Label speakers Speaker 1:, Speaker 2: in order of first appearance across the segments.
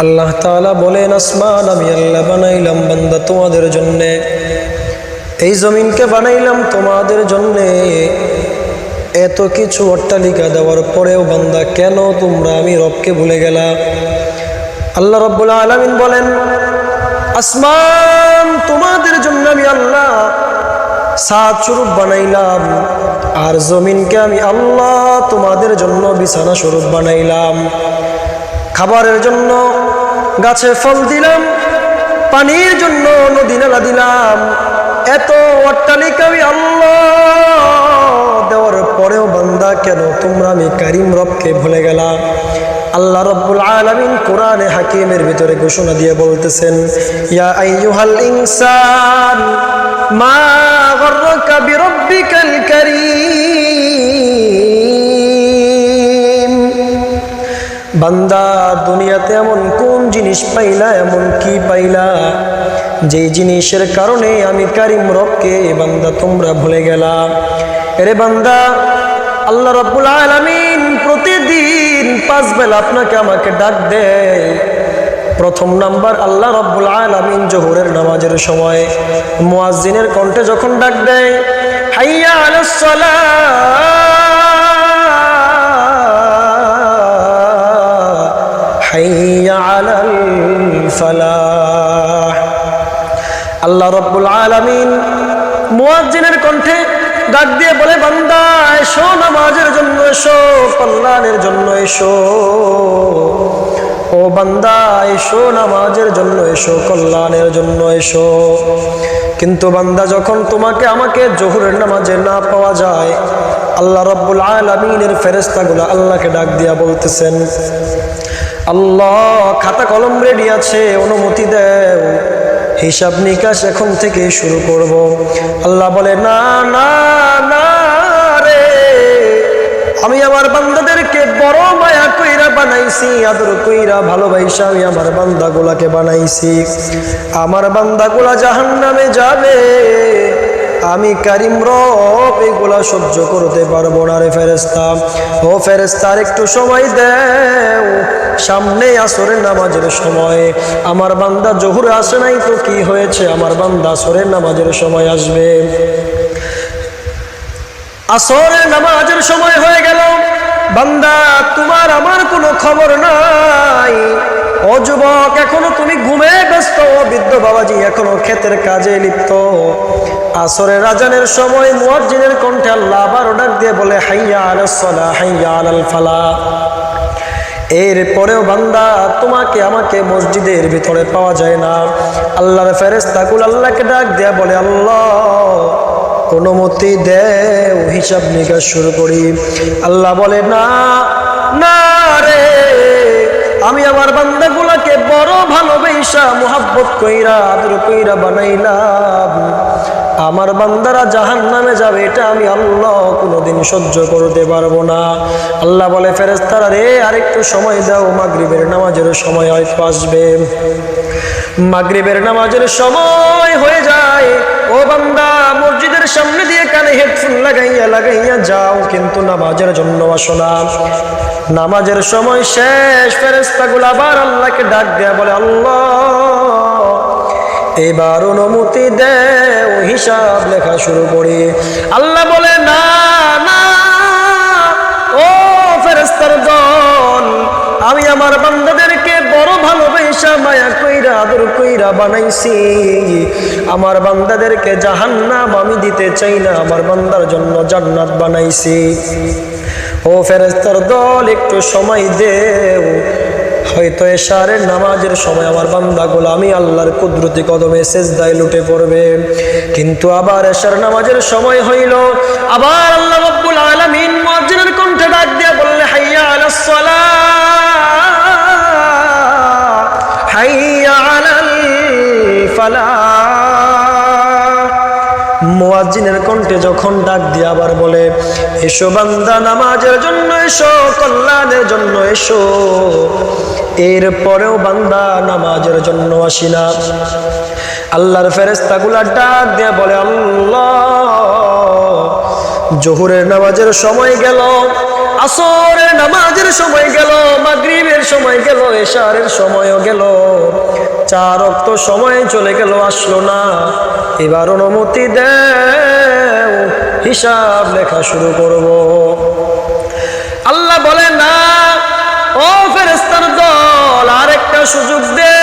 Speaker 1: আল্লাহ তাআলা বলেন, আসমান আমি আল্লাহ বানাইলাম বান্দা তোমাদের জন্যে, এই জমিনকে বানাইলাম তোমাদের জন্যে। এত কিছু অট্টালিকা দেওয়ার পরেও বান্দা কেন তোমরা আমি রবকে ভুলে গেলা? আল্লাহ রাব্বুল আলামিন বলেন, আসমান তোমাদের জন্য আমি আল্লাহ ছাদ স্বরূপ বানাইলাম, আর জমিনকে আমি আল্লাহ তোমাদের জন্য বিছানা স্বরূপ বানাইলাম। খাবারের জন্য গাছে ফল দিলাম, পানির জন্য নদী নালা দিলাম। এত অট্টালিকা আমি আল্লাহ দেওয়ার পরেও বান্দা কেন তোমরা আমি কারিম রবকে ভুলে গেলাম? আল্লাহ রাব্বুল আলামিন কোরআনে হাকিমের ভিতরে ঘোষণা দিয়ে বলতেছেন, ইয়া আইয়ুহাল ইনসান মা গররাকা বিরব্বিকাল কারীম। বান্দা দুনিয়াতে এমন কোন জিনিস পাইলা, এমন কি পাইলা যেই জিনিসের কারণে আমি কারিম রবকে বান্দা তোমরা ভুলে গেলা? এরে বান্দা, আল্লাহ রাব্বুল আলামিন প্রতিদিন 5 বেলা আপনাকে আমাকে ডাক দেয়। প্রথম নাম্বার, আল্লাহ রাব্বুল আলামিন জোহরের নামাজের সময় মুয়াজ্জিনের কণ্ঠে যখন ডাক দেয়, হাইয়া আলাস সালাহ, হাইয়া আলাল ফালাহ। আল্লাহ রাব্বুল আলামিন মুয়াজ্জিনের কণ্ঠে ডাক দিয়ে বলে, বান্দা এসো নামাজের জন্য, এসো কল্যাণের জন্য এসো। ও বান্দা এসো নামাজের জন্য, এসো কল্যাণের জন্য এসো। কিন্তু বান্দা যখন তোমাকে আমাকে জোহরের নামাজে না পাওয়া যায়, আল্লাহ রাব্বুল আলামিনের ফেরেশতাগুলো আল্লাহকে ডাক দিয়া বলতেছেন, আল্লাহ খাতা কলম রেডি আছে, অনুমতি দেও, হিসাব নিকাশ এখন থেকে শুরু করব। আল্লাহ বলে, না না না রে, আমি আমার বান্দাদেরকে বড় মায়া কইরা বানাইছি, আদর কইরা ভালোবাসা আমি আমার বান্দাগুলাকে বানাইছি। আমার বান্দাগুলা জাহান্নামে যাবে, আমি কারিম রব এগুলা সহ্য করতে পারবো না রে ফেরেশতা। ও ফেরেশতা একটু সময় দেও, সামনে আসরের নামাজের সময়। আমার বান্দা জোহরে আসে নাই তো কি হয়েছে, আমার বান্দা আসরের নামাজের সময় আসবে। আসরের নামাজের সময় হয়ে গেল, বান্দা তোমার আমার কোনো খবর নাই। ও যুবক, এখনো তুমি ঘুমে ব্যস্ত, বৃদ্ধ বাবাজি এখনো ক্ষেতের কাজে লিপ্ত। আসরের আজানের সময় মুয়াজ্জিনের কণ্ঠে আল্লাহ আবার ডাক দিয়ে বলে, হাইয়া আলাস সালাহ, হাইয়া আলাল ফালাহ। এরপরেও বান্দা তোমাকে আমাকে মসজিদের ভিতরে পাওয়া যায় না। আল্লাহর ফেরেশতাগুলো আল্লাহকে ডাক দিয়া বলে, আল্লাহ অনুমতি দেও, হিসাব নিকাশ শুরু করি। আল্লাহ বলে, না না রে, আমি আমার বান্দাগুলাকে বড় ভালোবাসা মুহাব্বত কইরা আদর কইরা বানাইলাম। আমার বান্দারা জাহান্নামে যাবে, এটা আমি আল্লাহ কোনোদিন সহ্য করতে পারবো না। আল্লাহ বলে, ফেরেশতারা রে আরেকটু সময় দাও, মাগরিবের নামাজের সময় হয়তো আসবে। মাগরিবের নামাজের সময় হয়ে যায়, ও বান্দা মসজিদের সামনে দিয়ে কানে হেডফোন লাগাইয়া যাও, কিন্তু নামাজের জন্য আসো না। নামাজের সময় শেষ, ফেরেশতাগুলো আবার আল্লাহকে ডাক দেয়া বলে, আল্লাহ এবার অনুমতি দেও, হিসাব লেখা শুরু করি। আল্লাহ বলে, না না ও ফেরেশতার দল, আমি আমার বান্দাদেরকে বড় ভালোবাসা মায়া কইরা আদর কইরা বানাইছি। আমার বান্দাদেরকে জাহান্নাম আমি দিতে চাই না, আমার বান্দার জন্য জান্নাত বানাইছি। ও ফেরেশতার দল একটু সময় দেও, হয়তো এশারের নামাজের সময় আমার বান্দাগুলো আমি আল্লাহর কুদরতি কদমে সিজদায় লুটে পড়বে। কিন্তু আবার এশার নামাজের সময় হইল, আবার আল্লাহ রাব্বুল আলামিন মুয়াজ্জিনের কণ্ঠে ডাক দিয়ে বললে, হাইয়া আলাস সালাহ, হাইয়া আলাল ফালাহ। মুয়াজ্জিনের কণ্ঠে যখন ডাক দিয়ে আবার বলে, এসো বান্দা নামাজের জন্য এসো, কল্যাণের জন্য এসো। এরপরেও বান্দা নামাজের জন্য আসি না। আল্লাহর ফেরেশতাগুলা ডাক দিয়ে বলে, আল্লাহ জোহরের নামাজের সময় গেল, আসরের নামাজের সময় গেল, মাগরিবের সময় গেল, এশারের সময়ও গেল, 4 ওয়াক্ত সময় চলে গেল, আসলো না। এবার অনুমতি দেও, হিসাব লেখা শুরু করব। আল্লাহ বলে না, ও ফেরেশতার দল, আরেকটা সুযোগ দে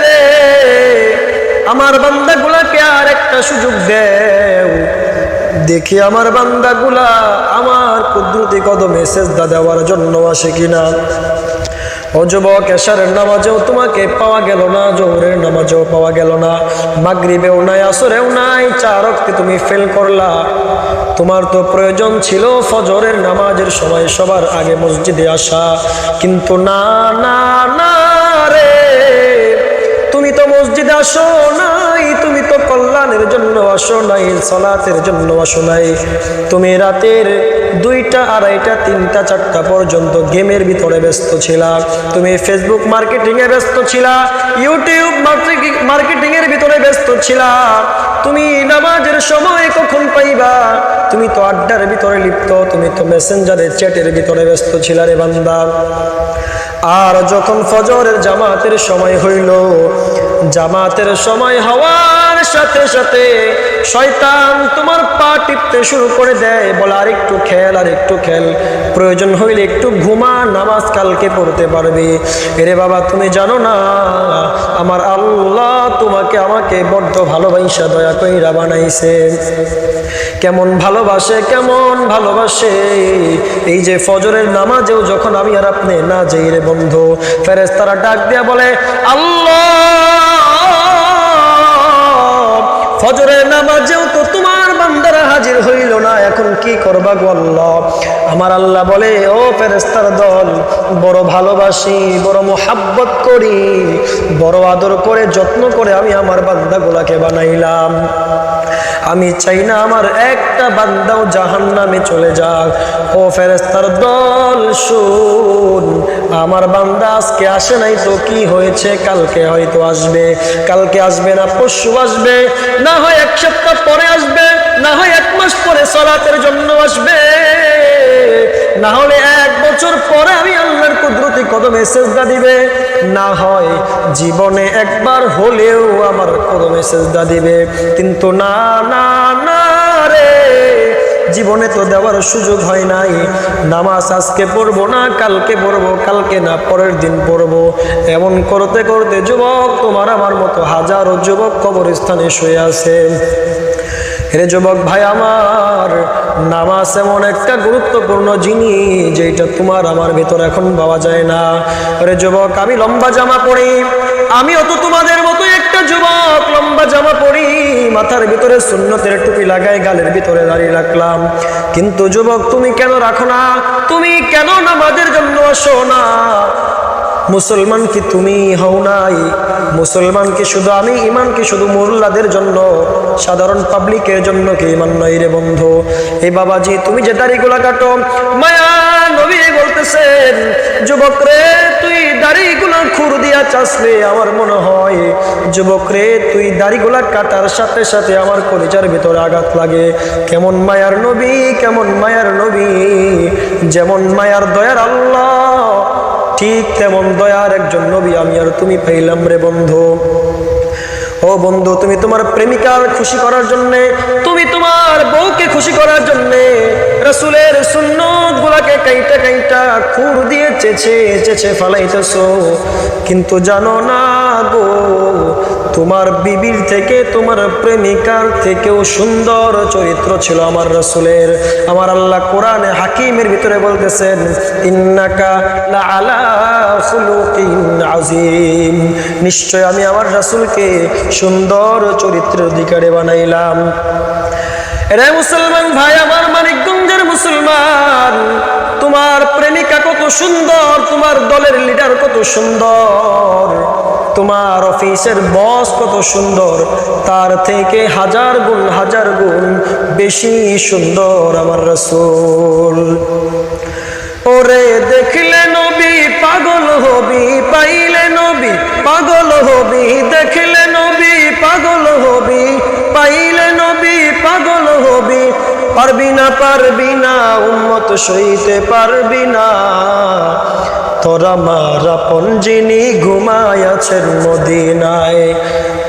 Speaker 1: রে, আমার বান্দাগুলাকে আরেকটা সুযোগ দেও, দেখি আমার বান্দাগুলা আমার কুদরতি কদমে সেজদা দেওয়ার জন্য আসে কিনা। ও যুবক, এশারের নামাজেও তোমাকে পাওয়া গেল না, জোহরের নামাজেও পাওয়া গেল না, মাগরিবেও নাই, আসরেও নাই, 4 ওয়াক্তে তুমি ফেল করলা। তোমার তো প্রয়োজন ছিল ফজরের নামাজের সময় সবার আগে মসজিদে আসা, কিন্তু না না না রে, তুমি তো মসজিদে আসো নাই, তুমি তো কল্যাণের জন্য আসো নাই, সালাতের জন্য আসো নাই। তুমি রাতের 2টা, 2:30, 3টা, 4টা পর্যন্ত গেমের ভিতরে ব্যস্ত ছিলা, তুমি ফেসবুক মার্কেটিং এ ব্যস্ত ছিলা, ইউটিউব মার্কেটিং এর ভিতরে ব্যস্ত ছিলা। তুমি নামাজের সময় কখন পাইবা? তুমি তো আড্ডার ভিতরে লিপ্ত, তুমি তো মেসেঞ্জারে চ্যাটের ভিতরে ব্যস্ত ছিলা রে বান্দা। আর যখন ফজরের জামাতের সময় হইল, জামাতের সময় হওয়ার সাথে সাথে শয়তান তোমার পা টিপতে শুরু করে দেয়, বলে আর একটু খেল, আর একটু খেল, প্রয়োজন হইলে একটু ঘুমা, নামাজ কালকে পড়তে পারবি। এরে বাবা, তুমি জানো না আমার আল্লাহ তোমাকে আমাকে বড্ড ভালোবাসা দয়া কইরা বানাইছে। কেমন ভালোবাসে, কেমন ভালোবাসে। এই যে ফজরের নামাজেও যখন আমি আর আপনি না যাই রে বন্ধু, ফেরেশতারা ডাক দিয়া বলে, আল্লাহ ফজরের নামাজেও তো তোমার বান্দারা হাজির হইল না, এখন কি করবা গো আল্লাহ? আমার আল্লাহ বলে, ও ফেরেশতার দল, বড় ভালোবাসি, বড় মোহাব্বত করি, বড় আদর করে যত্ন করে আমি আমার বান্দাগুলাকে বানাইলাম। আমি চাই না আমার একটা বান্দাও জাহান্নামে চলে যাক। ও ফেরেশতার দল শুন, আমার বান্দা আজকে আসে নাই তো কি হয়েছে, কালকে হয়তো আসবে, কালকে আসবে না পরশু আসবে, না হয় 1 সপ্তাহ পরে আসবে, না হয় 1 মাস পরে সালাতের জন্য আসবে, না হলে 1 বছর পরে আমি আল্লাহর কুদরতি কদমে সেজদা দিবে, না হয় জীবনে একবার হলেও আমার কদমে সেজদা দিবে। কিন্তু না না না রে, জীবনে তো দেওয়ার সুযোগ হয় নাই। নামাজ আজকে পড়বো না, কালকে পড়বো, কালকে না পরের দিন পড়বো, এমন করতে করতে যুবক তোমার আমার মতো হাজারো যুবক কবরস্থানে শুয়ে আছে। হে যুবক ভাই আমার, নামাজ এমন একটা গুরুত্বপূর্ণ জিনিস যেটা তোমার আমার ভিতর এখন পাওয়া যায় না। রে যুবক, আমি লম্বা জামা পরি, আমিও তো তোমাদের মতো একটা যুবক, লম্বা জামা পরি, মাথার ভিতরে সুন্নতের টুপি লাগাই, গালের ভিতরে দাঁড়িয়ে রাখলাম, কিন্তু যুবক তুমি কেন রাখো না? তুমি কেন নামাজের জন্য আসো না? মুসলমান কি তুমি হও নাই? মুসলমান কি শুধু আমি? ইমান কি শুধু মোল্লাদের জন্য, সাধারণ পাবলিকের জন্য কি ইমান নাই রে বন্ধু? এই বাবাজি, তুমি যে দাড়িগুলা কাটো, মায়া নবী বলতেছেন, যুবক রে তুই দাড়িগুলা খুর দিয়া চাষলে আমার মনে হয়, যুবক রে তুই দাড়িগুলা কাটার সাথে সাথে আমার কলিজার ভিতরে আঘাত লাগে। কেমন মায়ার নবী, কেমন মায়ার নবী, যেমন মায়ার দয়ার আল্লাহ, ঠিক তেমন দয়ার একজন নবী আমি আর তুমি পাইলাম রে বন্ধু। ও বন্ধু, তুমি তোমার প্রেমিকার খুশি করার জন্য, তুমি তোমার বউকে খুশি করার জন্য রাসূলের সুন্নত গুলাকে কাইটা কাইটা খুর দিয়ে চেঁচে চেঁচে ফালাইতেছো, কিন্তু জানো না গো, তোমার বিবির থেকে, তোমার প্রেমিকার থেকেও সুন্দর চরিত্র ছিল আমার রাসূলের। আমার আল্লাহ কোরআনে হাকিমের ভিতরে বলতেছেন, ইন্নাকা লাআলা খুলুকিন আযীম, নিশ্চয় আমি আমার রাসূলকে সুন্দর চরিত্রের অধিকারী বানাইলাম। এরে মুসলমান ভাই আমার, মানিকগঞ্জের মুসলমান, তোমার প্রেমিকা কত সুন্দর, তোমার দলের লিডার কত সুন্দর, তোমার অফিসের বস কত সুন্দর, তার থেকে হাজার গুণ বেশি সুন্দর আমার রাসূল। ওরে দেখলে নবী পাগল হবি, পাইলে নবী পাগল হবি, দেখলে নবী পাগল হবি, পাইলে নবী পাগল হবি, পারবি না উম্মত সইতে পারবি না। তোর আমার আপন যিনি ঘুমায় আছেন মদিনায়,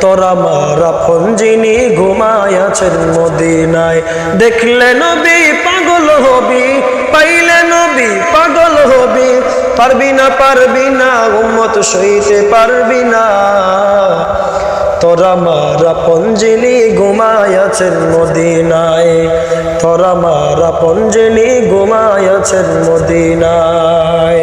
Speaker 1: তোর আমার আপন যিনি ঘুমায় আছেন মদিনায়। দেখলে নবী পাগল হবি, পাইলে নবী পাগল হবি, পারবি না উম্মত সইতে পারবি না। তোর আমার আপন যিনি ঘুমায় আছেন মদিনায়, তোর আমার আপন যিনি ঘুমায় আছেন মদিনায়।